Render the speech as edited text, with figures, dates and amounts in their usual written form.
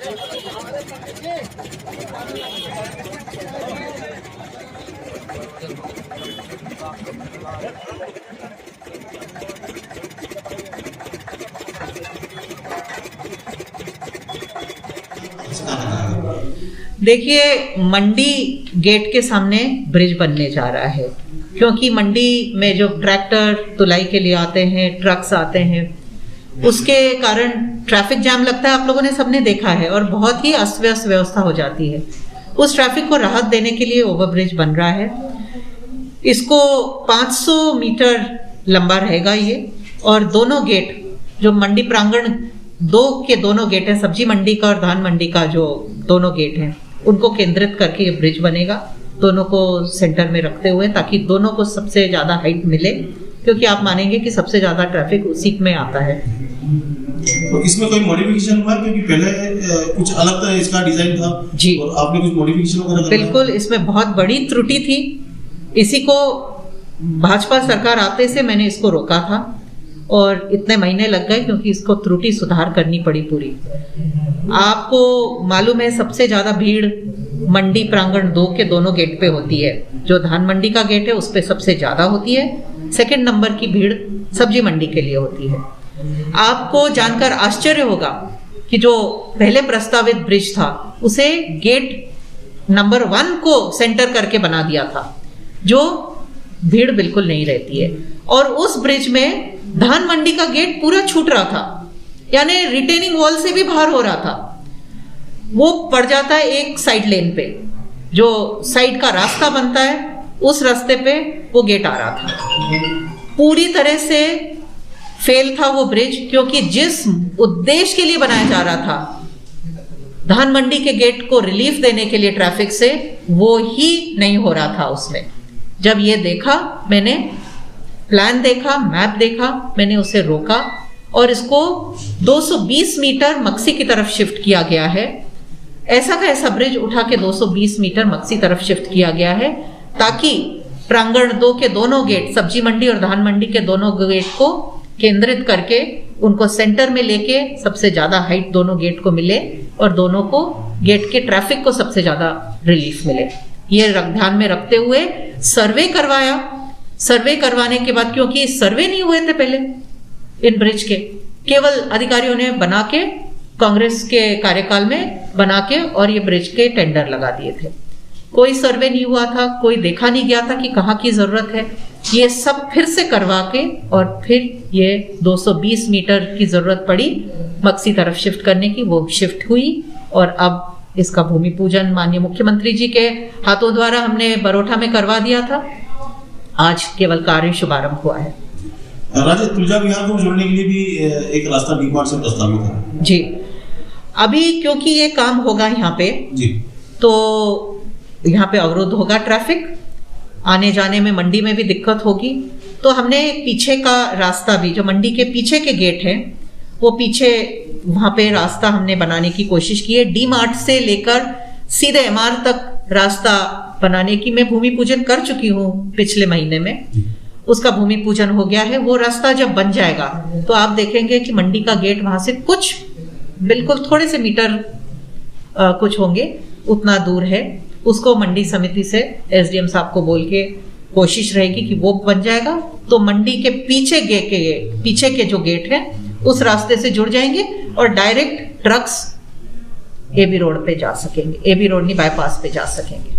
देखिए, मंडी गेट के सामने ब्रिज बनने जा रहा है, क्योंकि मंडी में जो ट्रैक्टर तुलाई के लिए आते हैं, ट्रक्स आते हैं, उसके कारण ट्रैफिक जाम लगता है। आप लोगों ने सबने देखा है, और बहुत ही अस्त व्यस्त व्यवस्था हो जाती है। उस ट्रैफिक को राहत देने के लिए ओवरब्रिज बन रहा है। इसको 500 मीटर लंबा रहेगा ये, और दोनों गेट जो मंडी प्रांगण के दोनों गेट हैं, सब्जी मंडी का और धान मंडी का जो दोनों गेट हैं, उनको केंद्रित करके ये ब्रिज बनेगा, दोनों को सेंटर में रखते हुए, ताकि दोनों को सबसे ज्यादा हाइट मिले, क्योंकि आप मानेंगे कि सबसे ज्यादा ट्रैफिक उसी में आता है। तो इसमें कोई मॉडिफिकेशन हुआ, क्योंकि पहले कुछ अलग तरह इसका डिजाइन था जी, और आपने कुछ मॉडिफिकेशन वगैरह? बिल्कुल, इसमें बहुत बड़ी त्रुटि थी। इसी को भाजपा सरकार आते से मैंने इसको रोका था, और इतने महीने लग गए क्योंकि इसको त्रुटि सुधार करनी पड़ी पूरी। आपको मालूम है, सबसे ज्यादा भीड़ मंडी प्रांगण 2 के दोनों गेट पे होती है। जो धान मंडी का गेट है उस पे सबसे ज्यादा होती है। सेकंड नंबर की भीड़ सब्जी मंडी के लिए होती है। आपको जानकर आश्चर्य होगा कि जो पहले प्रस्तावित ब्रिज था उसे गेट नंबर 1 को सेंटर करके बना दिया था, जो भीड़ बिल्कुल नहीं रहती है। और उस ब्रिज में धान मंडी का गेट पूरा छूट रहा था, यानी रिटेनिंग वॉल से भी बाहर हो रहा था। वो पड़ जाता है एक साइड लेन पे, जो साइड का रास्ता बनता है, उस रास्ते पे वो गेट आ रहा था। पूरी तरह से फेल था वो ब्रिज, क्योंकि जिस उद्देश्य के लिए बनाया जा रहा था, धान मंडी के गेट को रिलीफ देने के लिए ट्रैफिक से, वो ही नहीं हो रहा था उसमें। जब ये देखा, मैंने प्लान देखा, मैप देखा, मैंने उसे रोका, और इसको 220 मीटर मक्सी की तरफ शिफ्ट किया गया है। ऐसा का ऐसा ब्रिज उठा के 220 मीटर मक्सी तरफ शिफ्ट किया गया है, ताकि प्रांगण 2 के दोनों गेट, सब्जी मंडी और धान मंडी के दोनों गेट को केंद्रित करके, उनको सेंटर में लेके सबसे ज्यादा हाइट दोनों गेट को मिले, और दोनों को गेट के ट्रैफिक को सबसे ज्यादा रिलीफ मिले। ये ध्यान में रखते हुए सर्वे करवाया। सर्वे करवाने के बाद, क्योंकि सर्वे नहीं हुए थे पहले इन ब्रिज के, केवल अधिकारियों ने बना के, कांग्रेस के कार्यकाल में बना के, और ये ब्रिज के टेंडर लगा दिए थे। कोई सर्वे नहीं हुआ था, कोई देखा नहीं गया था कि कहाँ की जरूरत है। ये सब फिर से करवा के, और फिर ये 220 मीटर की जरूरत पड़ी मक्सी तरफ शिफ्ट करने की, वो शिफ्ट हुई, और अब इसका भूमि पूजन माननीय मुख्यमंत्री जी के हाथों द्वारा हमने बरोठा में करवा दिया था। आज केवल कार्य शुभारंभ हुआ है। राजा, तुलजा विहार को जोड़ने के लिए भी एक रास्ता डीमार्ट से प्रस्तावित है जी। अभी क्योंकि ये काम होगा यहाँ पे जी, तो यहाँ पे अवरोध होगा, ट्रैफिक आने जाने में, मंडी में भी दिक्कत होगी। तो हमने पीछे का रास्ता भी, जो मंडी के पीछे के गेट हैं, वो पीछे वहां पे रास्ता हमने बनाने की कोशिश की है। डी मार्ट से लेकर सीधे एमआर तक रास्ता बनाने की मैं भूमि पूजन कर चुकी हूँ पिछले महीने में। उसका भूमि पूजन हो गया है। वो रास्ता जब बन जाएगा तो आप देखेंगे कि मंडी का गेट वहां से कुछ, बिल्कुल थोड़े से मीटर कुछ होंगे, उतना दूर है। उसको मंडी समिति से एसडीएम साहब को बोल के कोशिश रहेगी कि वो बन जाएगा, तो मंडी के पीछे के जो गेट है उस रास्ते से जुड़ जाएंगे, और डायरेक्ट ट्रक्स एबी रोड पे जा सकेंगे, एबी रोड नहीं बाईपास पे जा सकेंगे।